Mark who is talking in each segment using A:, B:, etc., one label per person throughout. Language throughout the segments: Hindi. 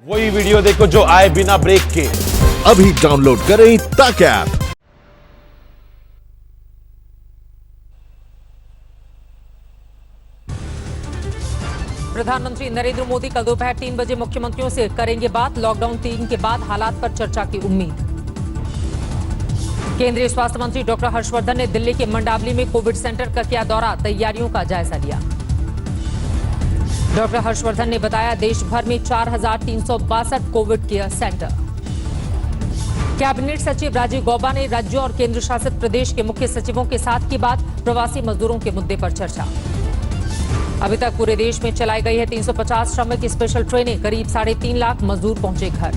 A: वही वीडियो देखो जो आए बिना ब्रेक के।
B: अभी डाउनलोड करें तक ऐप।
C: प्रधानमंत्री नरेंद्र मोदी कल दोपहर 3 बजे मुख्यमंत्रियों से करेंगे बात। लॉकडाउन 3 के बाद हालात पर चर्चा की उम्मीद। केंद्रीय स्वास्थ्य मंत्री डॉक्टर हर्षवर्धन ने दिल्ली के मंडावली में कोविड सेंटर का किया दौरा, तैयारियों का जायजा लिया। डॉक्टर हर्षवर्धन ने बताया देश भर में 4,362 कोविड केयर सेंटर। कैबिनेट सचिव राजीव गौबा ने राज्यों और केंद्र शासित प्रदेश के मुख्य सचिवों के साथ की बात, प्रवासी मजदूरों के मुद्दे पर चर्चा। अभी तक पूरे देश में चलाई गई है 350 श्रमिक स्पेशल ट्रेनें, करीब 3.5 लाख मजदूर पहुंचे घर।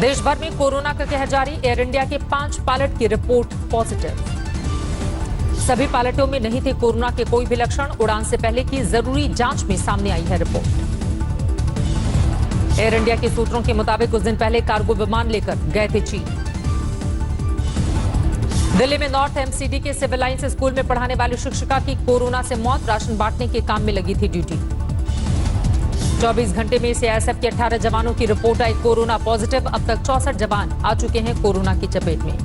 C: देश भर में कोरोना का कहर जारी, एयर इंडिया के 5 पायलट की रिपोर्ट पॉजिटिव। सभी पायलटों में नहीं थे कोरोना के कोई भी लक्षण, उड़ान से पहले की जरूरी जांच में सामने आई है रिपोर्ट। एयर इंडिया के सूत्रों के मुताबिक कुछ दिन पहले कार्गो विमान लेकर गए थे चीन। दिल्ली में नॉर्थ एमसीडी के सिविल लाइंस स्कूल में पढ़ाने वाली शिक्षिका की कोरोना से मौत, राशन बांटने के काम में लगी थी ड्यूटी। 24 घंटे में सीआईएसएफ के 18 जवानों की रिपोर्ट आई कोरोना पॉजिटिव। अब तक 64 जवान आ चुके हैं कोरोना की चपेट में।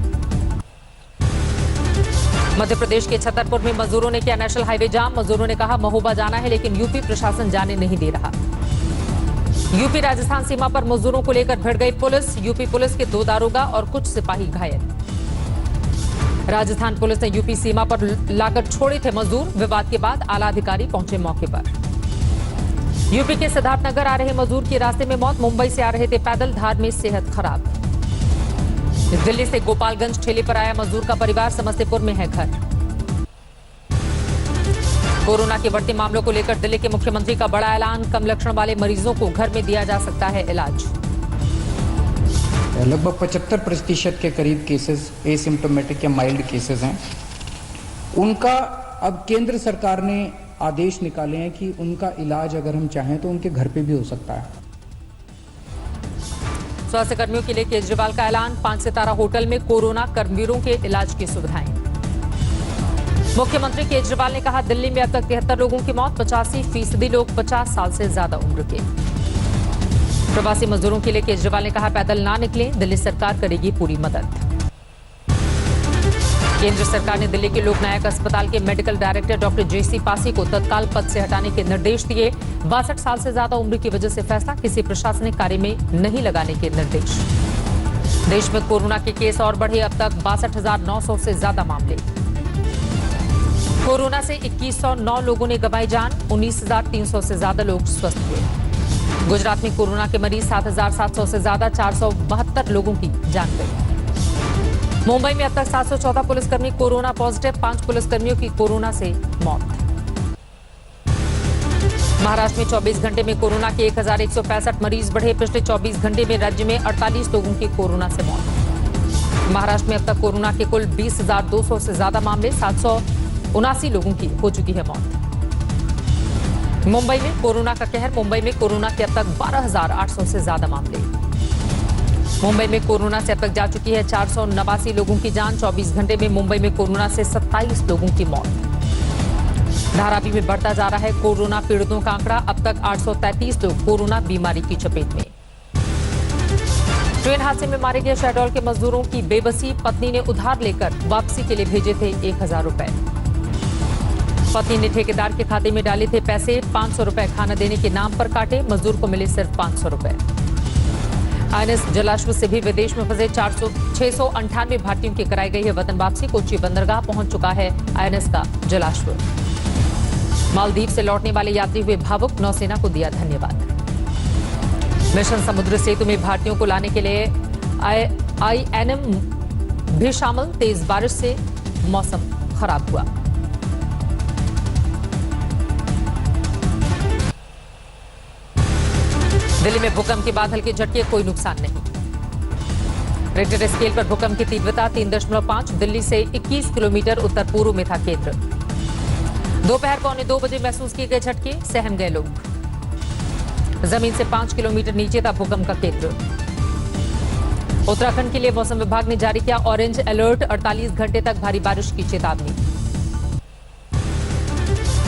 C: मध्य प्रदेश के छतरपुर में मजदूरों ने किया नेशनल हाईवे जाम। मजदूरों ने कहा महोबा जाना है, लेकिन यूपी प्रशासन जाने नहीं दे रहा। यूपी राजस्थान सीमा पर मजदूरों को लेकर भिड़ गई पुलिस। यूपी पुलिस के 2 दारोगा और कुछ सिपाही घायल। राजस्थान पुलिस ने यूपी सीमा पर लाकर छोड़े थे मजदूर। विवाद के बाद आला अधिकारी पहुंचे मौके पर। यूपी के सिद्धार्थनगर आ रहे मजदूर की रास्ते में मौत, मुंबई से आ रहे थे पैदल, धार में सेहत खराब। दिल्ली से गोपालगंज ठेले पर आया मजदूर का परिवार, समस्तीपुर में है घर। कोरोना के बढ़ते मामलों को लेकर दिल्ली के मुख्यमंत्री का बड़ा ऐलान, कम लक्षण वाले मरीजों को घर में दिया जा सकता है इलाज।
D: लगभग 75% के करीब केसेस एसिम्प्टोमेटिक या माइल्ड केसेस हैं। उनका अब केंद्र सरकार ने आदेश निकाले हैं कि उनका इलाज अगर हम चाहें तो उनके घर पे भी हो सकता है।
C: स्वास्थ्य कर्मियों के लिए केजरीवाल का ऐलान, 5 सितारा होटल में कोरोना कर्मवीरों के इलाज की सुविधाएं। मुख्यमंत्री केजरीवाल ने कहा दिल्ली में अब तक 73 लोगों की मौत, 85% लोग 50 साल से ज्यादा उम्र के। प्रवासी मजदूरों के लिए केजरीवाल ने कहा पैदल ना निकलें, दिल्ली सरकार करेगी पूरी मदद। केंद्र सरकार ने दिल्ली के लोकनायक अस्पताल के मेडिकल डायरेक्टर डॉक्टर जेसी पासी को तत्काल पद से हटाने के निर्देश दिए। 62 साल से ज्यादा उम्र की वजह से फैसला, किसी प्रशासनिक कार्य में नहीं लगाने के निर्देश। देश में कोरोना के केस और बढ़े, अब तक 62,900 से ज्यादा मामले। कोरोना से 2109 लोगों ने गंवाई जान, 19,300 से ज्यादा लोग स्वस्थ हुए। गुजरात में कोरोना के मरीज 7,700 से ज्यादा, 472 लोगों की जान गई। मुंबई में अब तक 714 पुलिसकर्मी कोरोना पॉजिटिव, 5 पुलिसकर्मियों की कोरोना से मौत। महाराष्ट्र में 24 घंटे में कोरोना के 1,165 मरीज बढ़े, पिछले 24 घंटे में राज्य में 48 लोगों की कोरोना से मौत। महाराष्ट्र में अब तक कोरोना के कुल 20,200 से ज्यादा मामले, 779 लोगों की हो चुकी है मौत। मुंबई में कोरोना का कहर, मुंबई में कोरोना के अब तक 12,800 से ज्यादा मामले। मुंबई में कोरोना से अब तक जा चुकी है 489 लोगों की जान। 24 घंटे में मुंबई में कोरोना से 27 लोगों की मौत। धारावी में बढ़ता जा रहा है कोरोना पीड़ितों का आंकड़ा, अब तक 833 लोग कोरोना बीमारी की चपेट में। ट्रेन हादसे में मारे गए शहडोल के मजदूरों की बेबसी, पत्नी ने उधार लेकर वापसी के लिए भेजे थे 1,000 रुपए। पत्नी ने ठेकेदार के खाते में डाले थे पैसे, 500 रुपए खाना देने के नाम पर काटे, मजदूर को मिले सिर्फ 500 रुपए। आईएनएस जलाश्व से भी विदेश में फंसे 698 भारतीयों की कराई गई है वतन वापसी। कोच्चि बंदरगाह पहुंच चुका है आईएनएस का जलाश्व। मालदीव से लौटने वाले यात्री हुए भावुक, नौसेना को दिया धन्यवाद। मिशन समुद्र सेतु में भारतीयों को लाने के लिए आईएनएम भी शामिल, तेज बारिश से मौसम खराब हुआ। दिल्ली में भूकंप के बाद हल्के झटके, कोई नुकसान नहीं। रिक्टर स्केल पर भूकंप की तीव्रता 3.5, दिल्ली से 21 किलोमीटर उत्तर पूर्व में था केंद्र। दोपहर 1:45 बजे महसूस किए गए झटके, सहम गए लोग। जमीन से 5 किलोमीटर नीचे था भूकंप का केंद्र। उत्तराखंड के लिए मौसम विभाग ने जारी किया ऑरेंज अलर्ट, 48 घंटे तक भारी बारिश की चेतावनी।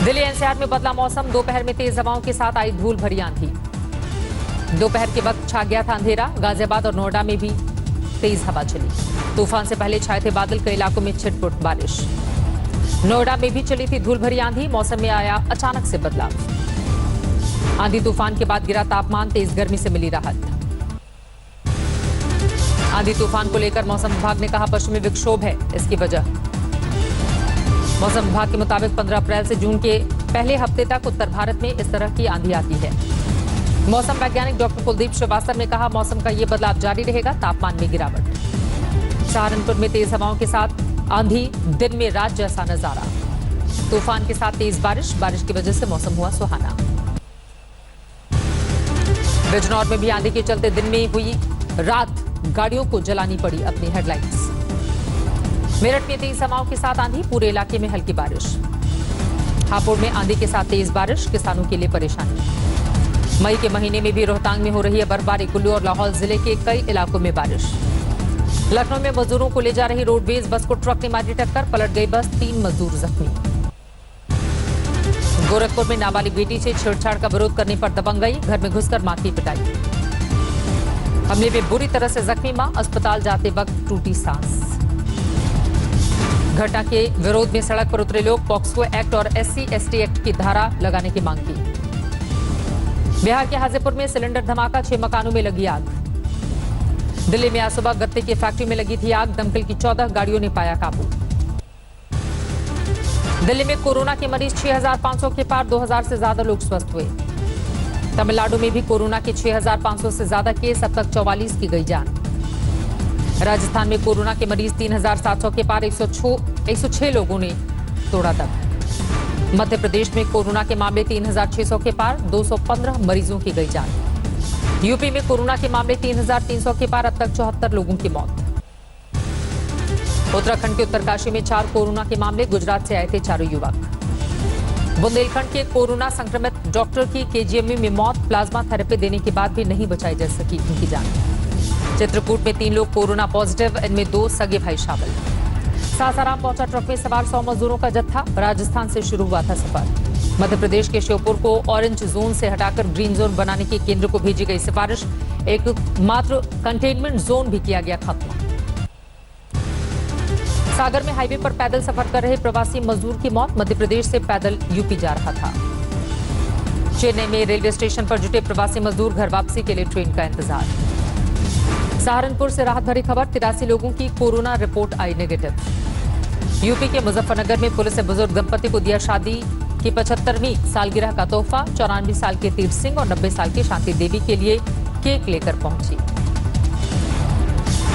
C: दिल्ली एनसीआर में बदला मौसम, दोपहर में तेज हवाओं के साथ आई धूल भरी आंधी। दोपहर के वक्त छा गया था अंधेरा। गाजियाबाद और नोएडा में भी तेज हवा चली। तूफान से पहले छाए थे बादल, कई इलाकों में छिटपुट बारिश। नोएडा में भी चली थी धूल भरी आंधी, मौसम में आया अचानक से बदलाव। आंधी तूफान के बाद गिरा तापमान, तेज गर्मी से मिली राहत। आंधी तूफान को लेकर मौसम विभाग ने कहा पश्चिमी विक्षोभ है इसकी वजह। मौसम विभाग के मुताबिक 15 अप्रैल से जून के पहले हफ्ते तक उत्तर भारत में इस तरह की आंधी आती है। मौसम वैज्ञानिक डॉक्टर कुलदीप श्रीवास्तव ने कहा मौसम का ये बदलाव जारी रहेगा, तापमान में गिरावट। सहारनपुर में तेज हवाओं के साथ आंधी, दिन में रात जैसा नजारा। तूफान के साथ तेज बारिश की वजह से मौसम हुआ सुहाना। बिजनौर में भी आंधी के चलते दिन में हुई रात गाड़ियों को जलानी पड़ी अपनी हेडलाइट्स। मेरठ में तेज हवाओं के साथ आंधी, पूरे इलाके में हल्की बारिश। हापुड़ में आंधी के साथ तेज बारिश, किसानों के लिए परेशानी। मई के महीने में भी रोहतांग में हो रही है बर्फबारी, कुल्लू और लाहौल जिले के कई इलाकों में बारिश। लखनऊ में मजदूरों को ले जा रही रोडवेज बस को ट्रक ने मारी टक्कर, पलट गई बस, 3 मजदूर जख्मी। गोरखपुर में नाबालिग बेटी से छेड़छाड़ का विरोध करने पर दबंगई, घर में घुसकर मां की पिटाई। हमले में बुरी तरह से जख्मी मां, अस्पताल जाते वक्त टूटी सांस। घटना के विरोध में सड़क पर उतरे लोग पॉक्सो एक्ट और SC/ST एक्ट की धारा लगाने की मांग की। बिहार के हाजीपुर में सिलेंडर धमाका, 6 मकानों में लगी आग। दिल्ली में आज सुबह गत्ते की फैक्ट्री में लगी थी आग, दमकल की 14 गाड़ियों ने पाया काबू। दिल्ली में कोरोना के मरीज 6,500 के पार, 2,000 से ज्यादा लोग स्वस्थ हुए। तमिलनाडु में भी कोरोना के 6,500 से ज्यादा केस, अब तक 44 की गई जान। राजस्थान में कोरोना के मरीज 3,700 के पार, 106 लोगों ने तोड़ा दम। मध्य प्रदेश में कोरोना के मामले 3,600 के पार, 215 मरीजों की गई जान। यूपी में कोरोना के मामले 3,300 के पार, अब तक 74 लोगों की मौत। उत्तराखंड के उत्तरकाशी में 4 कोरोना के मामले, गुजरात से आए थे 4 युवक। बुंदेलखंड के कोरोना संक्रमित डॉक्टर की KGMU में मौत, प्लाज्मा थेरेपी देने के बाद भी नहीं बचाई जा सकी उनकी जान। चित्रकूट में 3 लोग कोरोना पॉजिटिव, इनमें 2 सगे भाई शामिल। सासाराम पहुंचा ट्रक में सवार 100 मजदूरों का जत्था, राजस्थान से शुरू हुआ था सफर। मध्य प्रदेश के श्योपुर को ऑरेंज जोन से हटाकर ग्रीन जोन बनाने की केंद्र को भेजी गई सिफारिश, एक मात्र कंटेनमेंट जोन भी किया गया खत्म। सागर में हाईवे पर पैदल सफर कर रहे प्रवासी मजदूर की मौत, मध्य प्रदेश से पैदल यूपी जा रहा था। चेन्नई में रेलवे स्टेशन पर जुटे प्रवासी मजदूर, घर वापसी के लिए ट्रेन का इंतजार। सहारनपुर से राहत भरी खबर, 83 लोगों की कोरोना रिपोर्ट आई नेगेटिव। यूपी के मुजफ्फरनगर में पुलिस ने बुजुर्ग दंपति को दिया शादी की 75वीं सालगिरह का तोहफा। 94 साल के तीर्थ सिंह और 90 साल की शांति देवी के लिए केक लेकर पहुंची।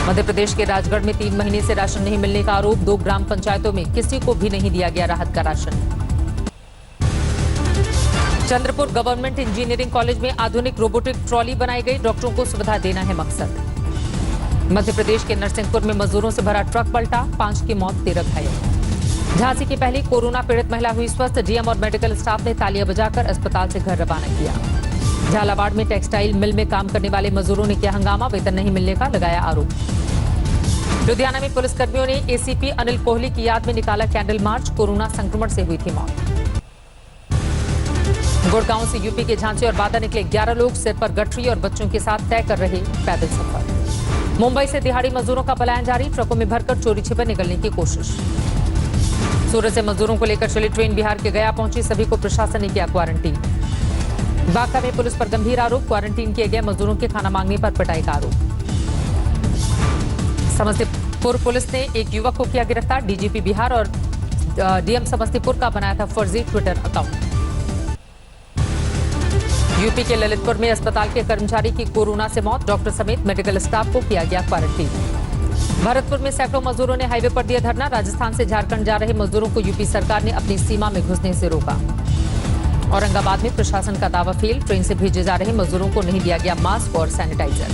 C: मध्य प्रदेश के राजगढ़ में 3 महीने से राशन नहीं मिलने का आरोप, 2 ग्राम पंचायतों में किसी को भी नहीं दिया गया राहत का ration. Chandrapur government engineering college में आधुनिक रोबोटिक ट्रॉली बनाई गई, डॉक्टरों को सुविधा देना है मकसद। मध्य प्रदेश के नरसिंहपुर में मजदूरों से भरा ट्रक पलटा, 5 की मौत, 13 घायल। झांसी की पहली कोरोना पीड़ित महिला हुई स्वस्थ, डीएम और मेडिकल स्टाफ ने तालियां बजाकर अस्पताल से घर रवाना किया। झालावाड़ में टेक्सटाइल मिल में काम करने वाले मजदूरों ने किया हंगामा, वेतन नहीं मिलने का लगाया आरोप। लुधियाना में पुलिसकर्मियों ने ACP अनिल कोहली की याद में निकाला कैंडल मार्च, कोरोना संक्रमण से हुई थी मौत। गुड़गांव से यूपी के झांसी और बादा निकले 11 लोग, सिर पर गठरी और बच्चों के साथ तय कर रहे पैदल सफर। मुंबई से दिहाड़ी मजदूरों का पलायन जारी, ट्रकों में भरकर चोरी छिपे निकलने की कोशिश। सूरत से मजदूरों को लेकर चली ट्रेन बिहार के गया पहुंची, सभी को प्रशासन ने किया क्वारंटीन। बांका में पुलिस पर गंभीर आरोप, क्वारंटीन किए गए मजदूरों के खाना मांगने पर पिटाई का आरोप। समस्तीपुर पुलिस ने एक युवक को किया गिरफ्तार, DGP बिहार और DM समस्तीपुर का बनाया था फर्जी ट्विटर अकाउंट। यूपी के ललितपुर में अस्पताल के कर्मचारी की कोरोना से मौत, डॉक्टर समेत मेडिकल स्टाफ को किया गया क्वारंटीन। भरतपुर में सैकड़ों मजदूरों ने हाईवे पर दिया धरना, राजस्थान से झारखंड जा रहे मजदूरों को यूपी सरकार ने अपनी सीमा में घुसने से रोका। औरंगाबाद में प्रशासन का दावा फेल, ट्रेन से भेजे जा रहे मजदूरों को नहीं दिया गया मास्क और सैनिटाइजर।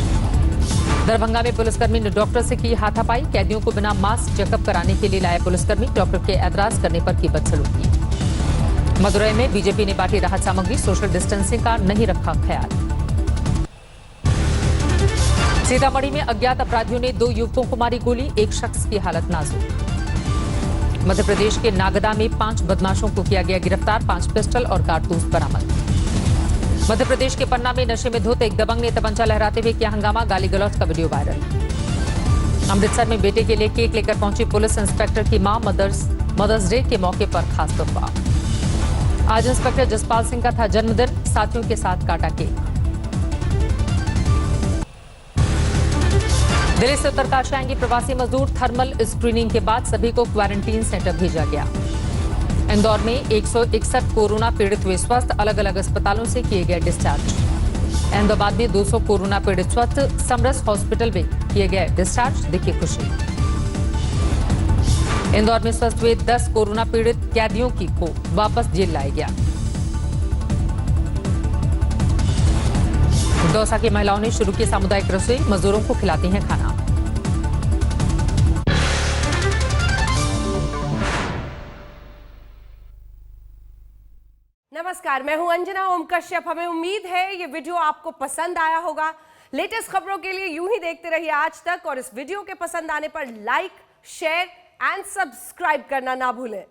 C: दरभंगा में पुलिसकर्मी ने डॉक्टर से की हाथापाई, कैदियों को बिना मास्क चेकअप कराने के लिए लाए पुलिसकर्मी, डॉक्टर के ऐतराज करने पर की बदसलूकी। मदुरई में बीजेपी ने बांटी राहत सामग्री, सोशल डिस्टेंसिंग का नहीं रखा ख्याल। सीतामढ़ी में अज्ञात अपराधियों ने 2 युवकों को मारी गोली, एक शख्स की हालत नाजुक। मध्य प्रदेश के नागदा में 5 बदमाशों को किया गया गिरफ्तार, 5 पिस्टल और कारतूस बरामद। मध्य प्रदेश के पन्ना में नशे में धुत एक दबंग ने तमंचा लहराते हुए किया हंगामा, गाली गलौज का वीडियो वायरल। अमृतसर में बेटे के लिए केक लेकर पहुंची पुलिस इंस्पेक्टर की मां, मदर्स डे के मौके पर खास तोहफा। आज इंस्पेक्टर जसपाल सिंह का था जन्मदिन, साथियों के साथ काटा केक। दिल्ली से उत्तरकाशी आएंगे प्रवासी मजदूर, थर्मल स्क्रीनिंग के बाद सभी को क्वारंटीन सेंटर भेजा गया। इंदौर में 161 कोरोना पीड़ित हुए स्वस्थ, अलग अलग अस्पतालों से किए गए डिस्चार्ज। अहमदाबाद में 200 कोरोना पीड़ित स्वस्थ, समरस हॉस्पिटल में किए गए डिस्चार्ज, दिखी खुशी। इंदौर में स्वस्थ हुए 10 कोरोना पीड़ित कैदियों को वापस जेल लाया गया। दौसा की महिलाओं ने शुरू की सामुदायिक रसोई, मजदूरों को खिलाती हैं खाना।
E: नमस्कार, मैं हूं अंजना ओम कश्यप। हमें उम्मीद है ये वीडियो आपको पसंद आया होगा। लेटेस्ट खबरों के लिए यूं ही देखते रहिए आज तक, और इस वीडियो के पसंद आने पर लाइक, शेयर एंड सब्सक्राइब करना ना भूलें।